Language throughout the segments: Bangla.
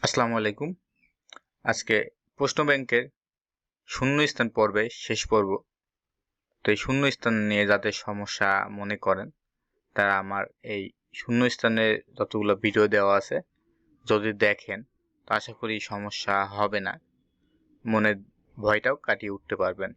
আসসালামু আলাইকুম। আজকে প্রশ্ন ব্যাংকের শূন্যস্থান পর্বে শেষ পর্ব। তো এই শূন্যস্থান নিয়ে যাদের সমস্যা মনে করেন তারা আমার এই শূন্যস্থানের যতগুলো ভিডিও দেওয়া আছে যদি দেখেন তো আশা করি সমস্যা হবে না, মনের ভয়টাও কাটিয়ে উঠতে পারবেন।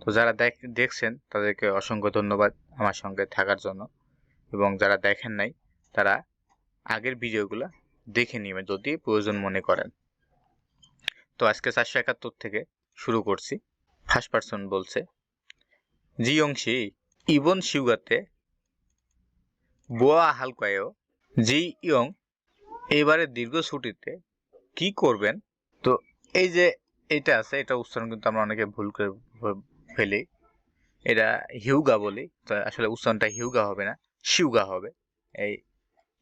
তো যারা দেখছেন তাদেরকে অসংখ্য ধন্যবাদ আমার সঙ্গে থাকার জন্য, এবং যারা দেখেন নাই তারা আগের ভিডিওগুলো দেখে নেবেন যদি প্রয়োজন মনে করেন। তো আজকে 471 থেকে শুরু করছি। ফার্স্ট পারসন বলছে, জিয়ংশি ইবন শিউগাতে বোয়া হালকায়ও জি ইয়ং এবারে দীর্ঘ ছুটিতে কি করবেন। তো এই যে এটা আছে, এটা উচ্চারণ কিন্তু আমরা অনেকে ভুল করে ফেলি। এটা হিউগা বলি, তো আসলে উচ্চারণটা হিউগা হবে না, শিউগা হবে। এই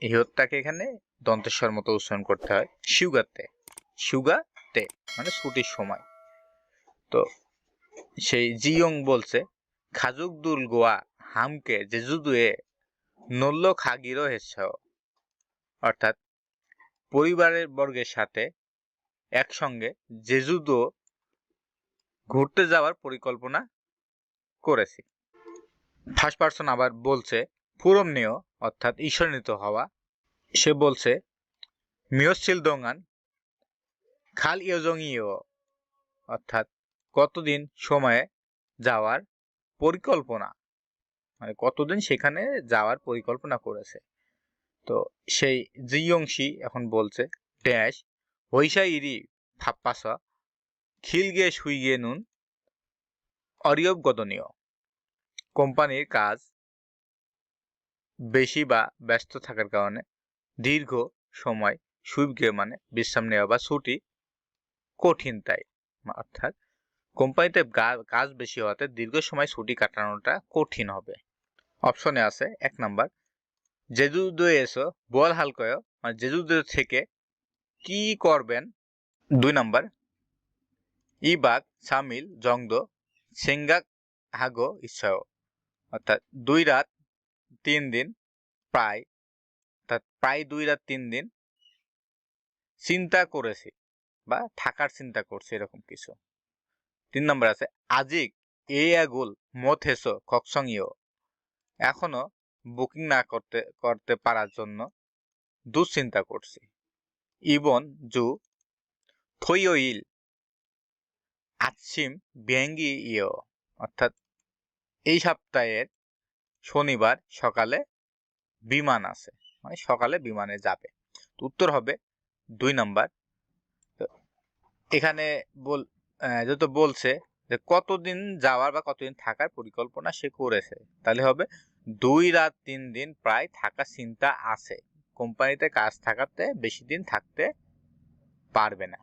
হিউটাকে এখানে দন্তেশ্বর মতো উচ্চারণ করতে হয়। শিউগাতে মানে ছুটির সময়। তো সেই জিয়ং বলছে, খাজুক দুল গোয়া হামকে জেজুদুয়ে নল্ল খাগিরো হেস, অর্থাৎ পরিবারের বর্গের সাথে একসঙ্গে জেজুদো ঘুরতে যাওয়ার পরিকল্পনা করেছি। ফার্স্ট পারসন আবার বলছে পুরমনেও অর্থাৎ ঈশ্বরনীত হওয়া। সে বলছে মিয়সিল দোঙ্গান খাল ইয়জং ইয়, অর্থাৎ কতদিন সময়ে যাওয়ার পরিকল্পনা, মানে কতদিন সেখানে যাওয়ার পরিকল্পনা করেছে। তো সেই জিয়ংশি এখন বলছে ড্যাশ হইসা ইরি ফাপ্পাসা খিলগে শুইগে নুন অরিয়ব গদনীয়, কোম্পানির কাজ বেশি বা ব্যস্ত থাকার কারণে দীর্ঘ সময় সুইগে মানে বিশ্রাম নেওয়া বা ছুটি কঠিন, তাই অর্থাৎ কোম্পানিতে কাজ বেশি হওয়াতে দীর্ঘ সময় ছুটি কাটানোটা কঠিন হবে। অপশনে আছে 1 নাম্বার জেজুদো এসো বল হালকয়, মানে জেজুদো থেকে কি করবেন। 2 নাম্বার ইবাক সামিল জংদো সেঙ্গাক হাগো ইচ্ছাও, অর্থাৎ 2 রাত 3 দিন প্রায়, অর্থাৎ প্রায় 2 রাত 3 দিন চিন্তা করেছি বা থাকার চিন্তা করছি, এরকম কিছু। 3 নাম্বার আছে আজিক এ আগুল মত হেসো ককসংইও, এখনো বুকিং না করতে পারার জন্য দুশ্চিন্তা করছি। ইবন জু থইওইল আচ্ছিম বিয়াঙ্গি ইয়, অর্থাৎ এই সপ্তাহের শনিবার সকালে বিমান আছে, মানে সকালে বিমানে যাবে। উত্তর হবে 2 নাম্বার। এখানে যেহেতু বলছে যে কতদিন যাওয়ার বা কতদিন থাকার পরিকল্পনা সে করেছে, তাহলে হবে 2 রাত 3 দিন প্রায় থাকার চিন্তা আছে। কোম্পানিতে কাজ থাকাতে বেশি দিন থাকতে পারবে না।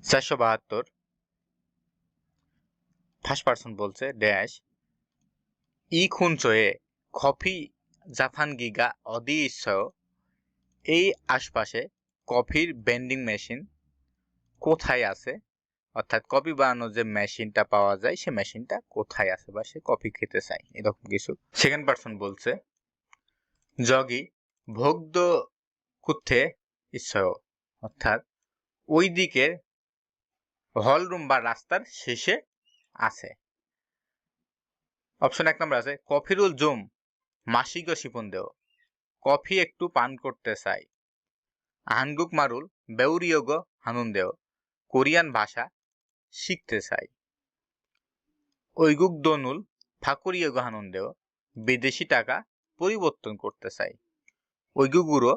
472 ফার্স্ট পারসন বলছে ড্যাশ ই খুনচয়ে কফি জাপান গিগা অদি ইচ্ছাও, এই আশপাশে কফির ভেন্ডিং মেশিন কোথায় আছে, অর্থাৎ কফি বানানোর যে মেশিনটা পাওয়া যায় সে মেশিনটা কোথায় আছে বা সে কফি খেতে চায়, এরকম কিছু। সেকেন্ড পারসন বলছে জগি ভোগ্য কুথে ইচ্ছাও, অর্থাৎ ওই দিকের হলরুম বা রাস্তার শেষে আছে। অপশন 1 নম্বর আছে কফিরুল জুম মাসিক শিপন দেও, কফি একটু পান করতে চাই। হানগুক মারুল বেউরিয়োগ হানুন দেও, কোরিয়ান ভাষা শিখতে চাই। ঐগুক দনুল ফাকুরিয়োগ হানুন দেও, বিদেশি টাকা পরিবর্তন করতে চাই। ঐগুগুরো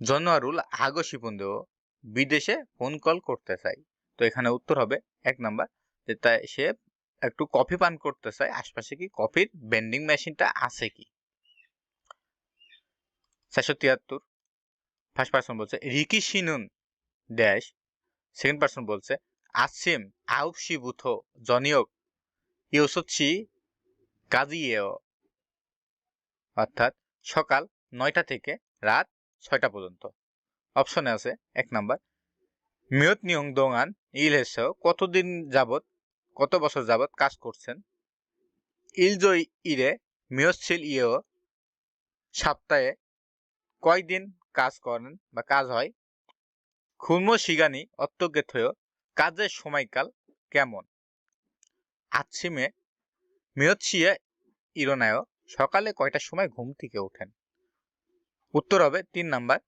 জনোয়ারুল হাগো শিপন দেও, বিদেশে ফোন কল করতে চাই। তো এখানে উত্তর হবে 1 নাম্বার, যে তাই সে একটু কফি পান করতে চায়, আশপাশে কি কফির ভেন্ডিং মেশিনটা আছে কি। 473 ফার্স্ট পারসন বলছে রিকি শিনুন ড্যাশ, সেকেন্ড পারসন বলছে আসিম আউপসি বুথো জনিয়ক ইউসুচি কাজিয়েও, অর্থাৎ সকাল 9টা থেকে রাত 6টা পর্যন্ত। অপশনে আছে 1 নাম্বার মিয়ত নিয়ং দোঙান ইলহেসেও, কতদিন যাবত কত বছর যাবত কাজ করছেন। ইলজয় ইরে মিয়সিল ইয়েও, সপ্তাহে কয়দিন কাজ করেন বা কাজ হয়। খুর্ম শিগানি অত্যজ্ঞেথয় কাজের সময়কাল কেমন? আচ্ছিমে মিয়ৎসিয়া ইরোনায় সকালে কয়টার সময় ঘুম থেকে ওঠেন? উত্তর হবে 3 নাম্বার,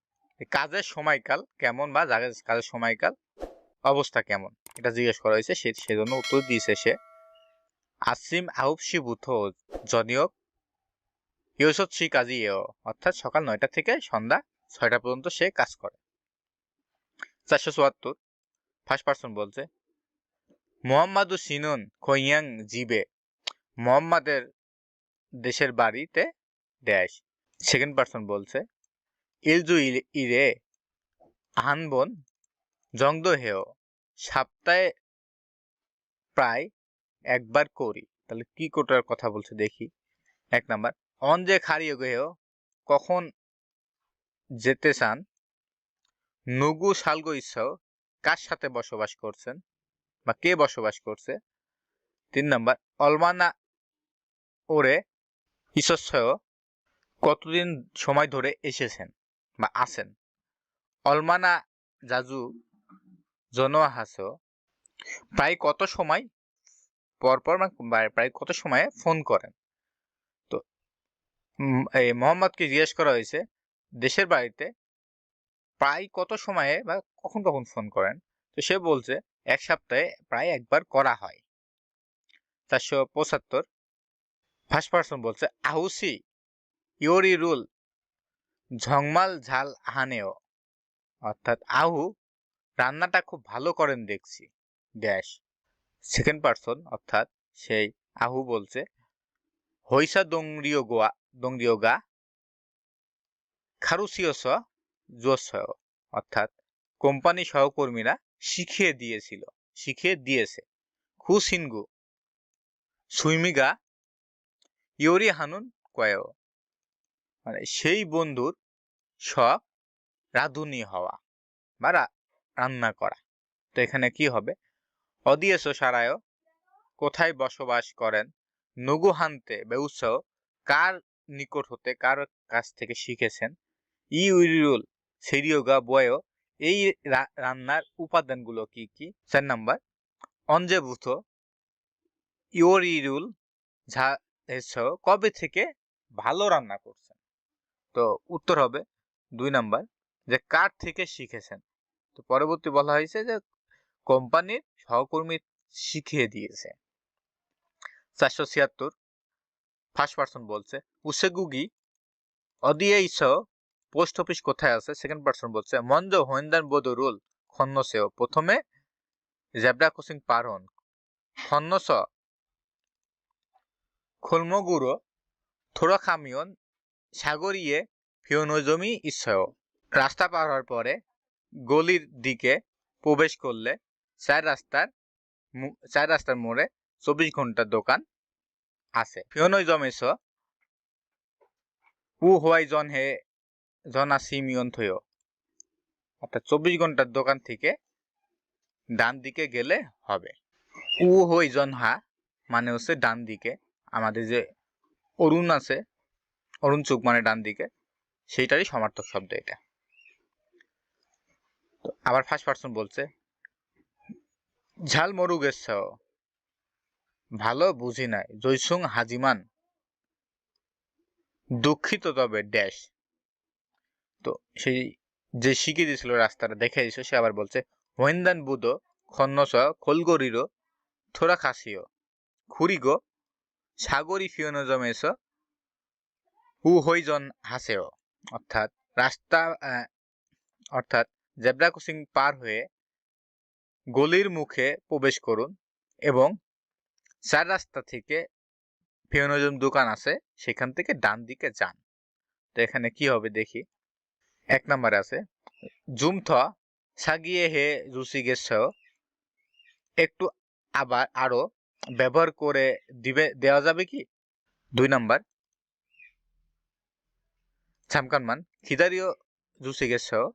কাজের সময়কাল কেমন বা কাজের সময়কাল অবস্থা কেমন এটা জিজ্ঞেস করা হয়েছে, সেজন্য উত্তর দিয়েছে সে আছিম আউপসি বুথ জনিয়ক ইয়সৎসি কাজী অর্থাৎ সকাল 9টা থেকে সন্ধ্যা 6টা পর্যন্ত সে কাজ করে। 474 ফার্স্ট পার্সন বলছে মোহাম্মদু সিনুন খৈয়াং জিবে, মোহাম্মদের দেশের বাড়িতে ড্যাশ। সেকেন্ড পার্সন বলছে ইলজু ইরে আহানবন জংদ হেও, সপ্তাহে প্রায় একবার করি। তাহলে কি কোটার কথা বলছে দেখি। 1 নাম্বার অনজে খারিয়ে গেও কখন যেতে চান? নুগু সালগো ইচ্ছাও কার সাথে বসবাস করছেন বা কে বসবাস করছে? 3 নাম্বার অলমানা ওরে ইসস্যও কতদিন সময় ধরে এসেছেন বা আছেন? অলমানা জাজু জনোয়া হাসো প্রায় কত সময় পরপর বা প্রায় কত সময়ে ফোন করেন? তো এই মোহাম্মদকে জিজ্ঞেস করা হয়েছে দেশের বাড়িতে প্রায় কত সময়ে বা কখন কখন ফোন করেন। তো সে বলছে 1 সপ্তাহে প্রায় একবার করা হয়। 475 ফার্স্ট পার্সন বলছে আহুসি ইয়োরি রুল ঝংমাল ঝাল হানেও, অর্থাৎ আহু রান্নাটা খুব ভালো করেন দেখছি ড্যাশ। সেকেন্ড পার্সন অর্থাৎ সেই আহু বলছে হইসা দংরিও গা খারুসিয়স জোসয়, অর্থাৎ কোম্পানি সহকর্মীরা শিখিয়ে দিয়েছে খুসিনগু সুইমিগা ইয়োরি হানুন কয়েও, মানে সেই বন্ধুর শখ রাঁধুনি হওয়া বা রান্না করা। তো এখানে কি হবে অদিয়েস সারায় কোথায় বসবাস করেন? নুগুহান্তে বেউৎসাহ কার নিকট হতে কার কাছ থেকে শিখেছেন? ই উইরুল সেরিয়োগা বয়, এই রান্নার উপাদানগুলো কি কি? 4 নাম্বার অঞ্জেভূত ইওরিরুল ঝা কবে থেকে ভালো রান্না করছেন? তো উত্তর হবে 2 নাম্বার যে কার থেকে শিখেছেন। তো পরবর্তী বলা হয়েছে যে কোম্পানির সহকর্মী শিখিয়ে দিয়েছে। 476 ফার্স্ট পার্সন বলছে উসেগুগি অদিয়েইস পোস্ট অফিস কোথায় আছে? সেকেন্ড পার্সন বলছে মঞ্জ হোয়েন্দান বদরুল খন্নসেও, প্রথমে জেব্রা ক্রসিং পার হন। খন্নস খোলমগুরো থোড়া খামিয়ন সাগরিয়ে ফিওনোজমি ইচ্ছাও, রাস্তা পার হওয়ার পরে গলির দিকে প্রবেশ করলে চার রাস্তার মোড়ে 24 ঘন্টার দোকান আছে। ফিওনোজমেস উ হোয়াই জন আসিমিয়ন থয়ো, অর্থাৎ 24 ঘন্টার দোকান থেকে ডান দিকে গেলে হবে। উ হই জন হা মানে হচ্ছে ডান দিকে, আমাদের যে অরুণ আছে অরুণ চুক মানে ডান দিকে, সেইটারই সমার্থক শব্দ এটা। তো আবার ফার্স্ট পার্সন বলছে ঝাল মরু গেছ ভালো বুঝি নাই জয়সুং হাজিমান দুঃখিত তবে ড্যাশ। তো সেই যে শিখিয়ে দিয়েছিল রাস্তাটা দেখে দিয়েছিল সে আবার বলছে হোয়েন্দান বুদো খন্নস খোলগরিরো থোড়া খাসিও খুরিগো সাগরি ফিওনজমেস হু হইজন হাসেও, অর্থাৎ অর্থাৎ জেব্রা ক্রসিং পার হয়ে গলির মুখে প্রবেশ করুন এবং 4 রাস্তা থেকে ফিওনজম দোকান আছে সেখান থেকে ডান দিকে যান। তো এখানে কি হবে দেখি। 1 নম্বরে আছে জুমথ সাগিয়ে হে রুসি গেছেও, একটু আবার আরো ব্যবহার করে দেওয়া যাবে কি? 2 নাম্বার ছামকানমান খিদারিও রুসি গেছেও,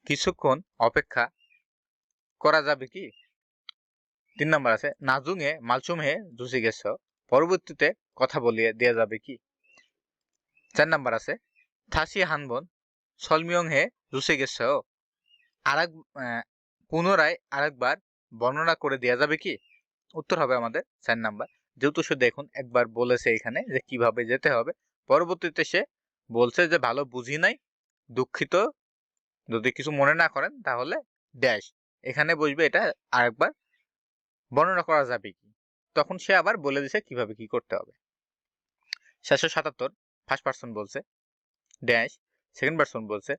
কিছুক্ষণ অপেক্ষা করা যাবে কি? 3 নাম্বার আছে নাজুঙে মালচুম হে রুসি গেছেও, পরবর্তীতে কথা বলিয়ে দেওয়া যাবে কি? 4 নাম্বার আছে থাসি হানবন সলমিয়ং হে রুসি গেছেও, পুনরায় আরেকবার বর্ণনা করে দেওয়া যাবে কি? উত্তর হবে আমাদের 4 নাম্বার। যেহেতু সে দেখুন একবার বলেছে এখানে যে কিভাবে যেতে হবে, পরবর্তীতে সে বলছে যে ভালো বুঝি নাই, দুঃখিত, যদি কিছু মনে না করেন তাহলে ড্যাশ এখানে বসবে, এটা আরেকবার বর্ণনা করা যাবে কি? তখন সে আবার বলে দিছে কিভাবে কি করতে হবে। 777 ফার্স্ট পারসন বলছে ড্যাশ, সেকেন্ড পারসন বলছে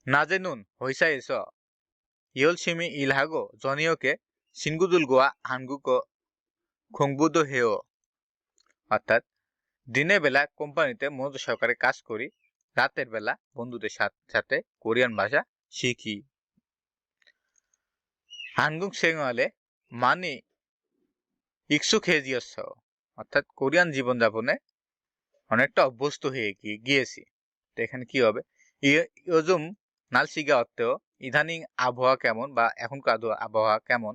나제눈 회사에서 열심히 일하고 저녁에 친구들과 한국어 공부도 해요. অর্থাৎ দিনের বেলা কোম্পানিতে মনোযোগ সহকারে কাজ করি, রাতের বেলা বন্ধুদের সাথে কোরিয়ান ভাষা শিখি। 한국 생활에 많이 익숙해졌어. অর্থাৎ কোরিয়ান জীবনযাপনে অনেকটা অভ্যস্ত হয়ে গিয়েছি। তো এখানে কি হবে? 요즘 날씨가 어때요? ইদানিং আবহাওয়া কেমন, বা এখনকার আবহাওয়া কেমন?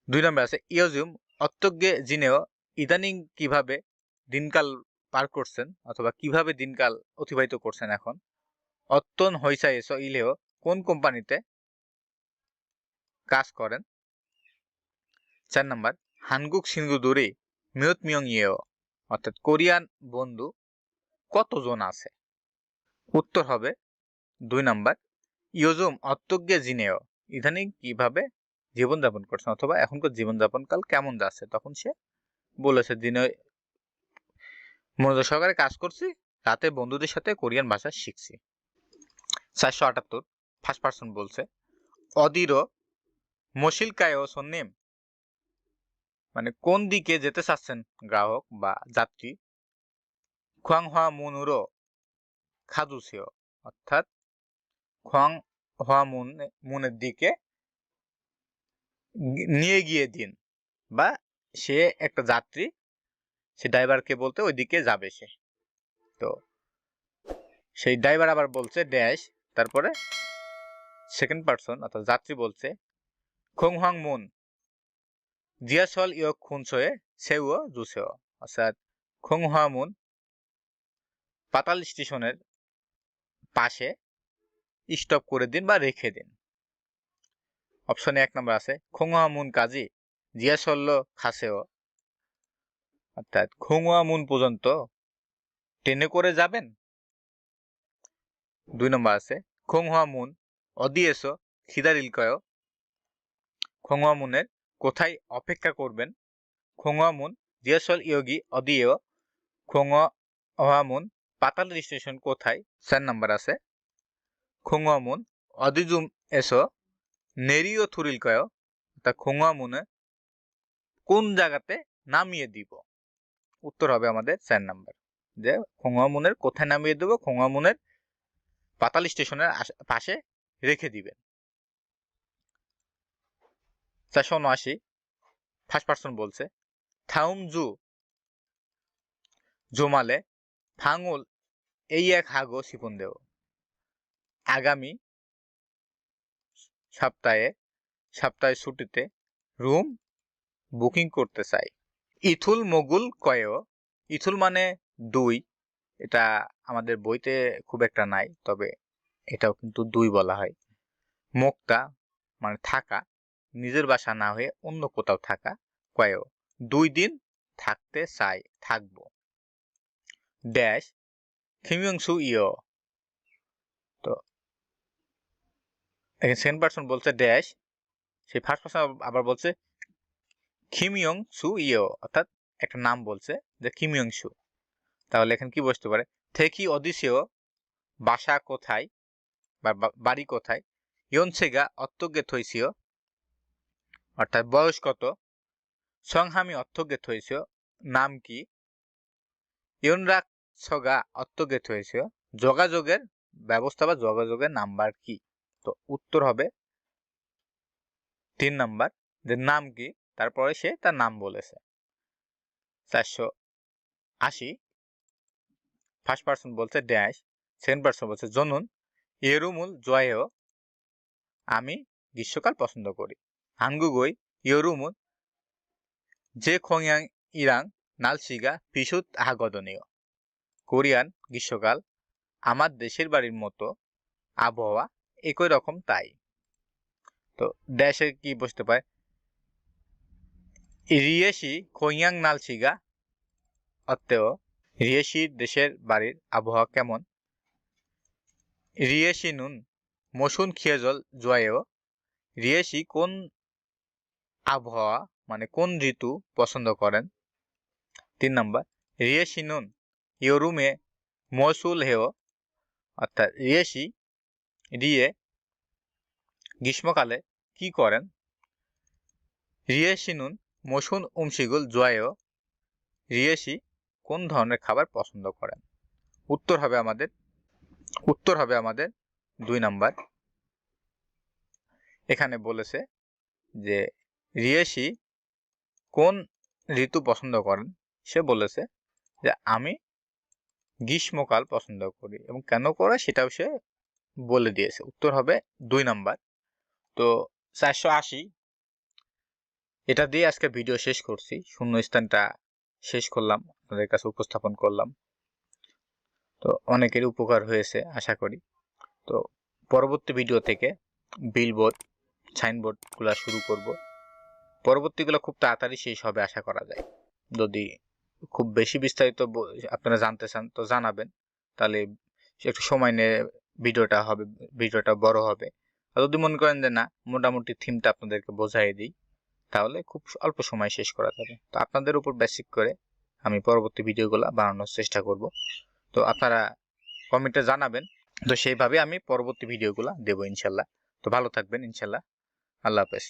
2 নম্বর আছে 요즘 어떻게 지내요? ইদানিং কিভাবে দিনকাল পার করছেন, অথবা কিভাবে দিনকাল অতিবাহিত করছেন এখন। 어떤 회사에서 일해요? কোন কোম্পানিতে কাজ করেন। 4 নম্বর 한국 친구들이 몇 명이에요? অর্থাৎ কোরিয়ান বন্ধু কতজন আছে। উত্তর হবে 2 নম্বর 요즘 어떻게 지내요? ইদানিং কিভাবে জীবনযাপন করছেন, অথবা এখনকার জীবনযাপন কাল কেমন যাচ্ছে। তখন সে বলেছে দিনে মনোযোগ সহকারে কাজ করছি, রাতে বন্ধুদের সাথে কোরিয়ান ভাষা শিখছি। 478 ফার্স্ট পারসন বলছে 어디로 모실까요 손님? মানে কোন দিকে যেতে চাচ্ছেন গ্রাহক বা যাত্রী। 광화문으로 가주세요. অর্থাৎ 광화문의 দিকে নিয়ে গিয়ে দিন, বা সে একটা যাত্রী, সে ড্রাইভারকে বলতে ওই দিকে যাবে সে। তো সেই ড্রাইভার আবার বলছে ড্যাশ, তারপরে সেকেন্ড পারসন অর্থাৎ যাত্রী বলছে 공항문 지하철역 근처에 세워 주세요. অর্থাৎ 공화문 পাতাল স্টেশনের পাশে স্টপ করে দিন বা রেখে দিন। অপশনে 1 নম্বর আছে 공화문까지 지하철로 가세요. অর্থাৎ 공화문 পর্যন্ত ট্রেনে করে যাবেন। 2 নম্বর আছে 공화문 어디에서 기다릴까요? 공화문에র কোথায় অপেক্ষা করবেন। 공화문 지하철역이 어디예요? 공화문 পাতাল স্টেশন কোথায়। 4 নম্বর আছে 공화문 어디쯤에서 내려드릴까요? তা 공화문에 কোন জায়গাতে নামিয়ে দিব। উত্তর হবে আমাদের 4 নম্বর, যে 공화문ের কোথায় নামিয়ে দেব, 공화문ের পাতাল স্টেশনের পাশে রেখে দিবেন। 479 ফার্স্ট পারসন বলছে 다음 주 주말에 방을 예약하고 싶은데요. আগামী সপ্তাহে ছুটিতে রুম বুকিং করতে চাই। ইথুল মগুল কয়েও, ইথুল মানে 2, এটা আমাদের বইতে খুব একটা নাই, তবে এটাও কিন্তু 2 বলা হয়। মুক্তা মানে থাকা, নিজের বাসা না হয়ে অন্য কোথাও থাকা। কয়েও 2 দিন থাকতে চাই, থাকবো। ড্যাশ 김영수 ইয়, তো এখানে সেকেন্ড পারসন বলছে ড্যাশ, সেই ফার্স্ট পারসন আবার বলছে 김영수 ইয়, অর্থাৎ একটা নাম বলছে যে 김영수। তাহলে এখানে কি বসতে পারে? থেকি অদিসেও বাসা কোথায় বা বাড়ি কোথায়। 연세가 어떻게 되시오? অর্থাৎ বয়স কত। 성함이 어떻게 되시오? নাম কি। 연락처가 어떻게 되시오? যোগাযোগের ব্যবস্থা বা যোগাযোগের নাম্বার কি। তো উত্তর হবে 3 নাম্বার, যে নাম কি, তারপরে সে তার নাম বলেছে। 480 ফার্স্ট পারসন বলছে ড্যাশ, সেকেন্ড পারসন বলছে জনুন 여름을 좋아해요. আমি গ্রীষ্মকাল পছন্দ করি। 한국의 여름은 제 고향이랑 날씨가 비슷하거든요. কোরিয়ান গ্রীষ্মকাল আমার দেশের বাড়ির মতো আবহাওয়া একই রকম তাই। তো দেশে কি বসতে পারে? রিয়েশি খৈয়াং নালচিগা অত্তেও রিয়েশির দেশের বাড়ির আবহাওয়া কেমন? রিয়েশি নুন মসুন খিয়েজল জয়েও রিয়েশি কোন আবহাওয়া মানে কোন ঋতু পছন্দ করেন? 3 নাম্বার রিয়েশি নুন ইয়োরুমে মৌসুল হেও অর্থাৎ রিয়েশি রিয়ে গ্রীষ্মকালে কি করেন? রিয়েশি নুন মসুন উমশিগুল জয়েও রিয়েশি কোন ধরনের খাবার পছন্দ করেন? উত্তর হবে আমাদের 2 নাম্বার। এখানে বলেছে যে রিয়েশি কোন ঋতু পছন্দ করেন? সে বলেছে যে আমি গ্রীষ্মকাল পছন্দ করি এবং কেন করে সেটাও সে বলে দিয়েছে। উত্তর হবে 2 নাম্বার। তো 480 এটা দিয়ে আজকে ভিডিও শেষ করছি। শূন্যস্থানটা শেষ করলাম, আপনাদের কাছে উপস্থাপন করলাম। তো অনেকেরই উপকার হয়েছে আশা করি। তো পরবর্তী ভিডিও থেকে বিলবোর্ড সাইনবোর্ডগুলো শুরু করব। পরবর্তীগুলো খুব তাড়াতাড়ি শেষ হবে আশা করা যায়। যদি খুব বেশি বিস্তারিত আপনারা জানতে চান তো জানাবেন, তাহলে একটু সময় নিয়ে ভিডিওটা বড় হবে। আর যদি মনে করেন যে না মোটামুটি থিমটা আপনাদেরকে বোঝাই দিই, তাহলে খুব অল্প সময় শেষ করা যাবে। তো আপনাদের উপর বেসিক করে আমি পরবর্তী ভিডিওগুলো বানানোর চেষ্টা করব। তো আপনারা কমেন্টে জানাবেন, তো সেইভাবে আমি পরবর্তী ভিডিওগুলো দেবো ইনশাল্লাহ। তো ভালো থাকবেন ইনশাল্লাহ। আল্লাহ হাফেজ।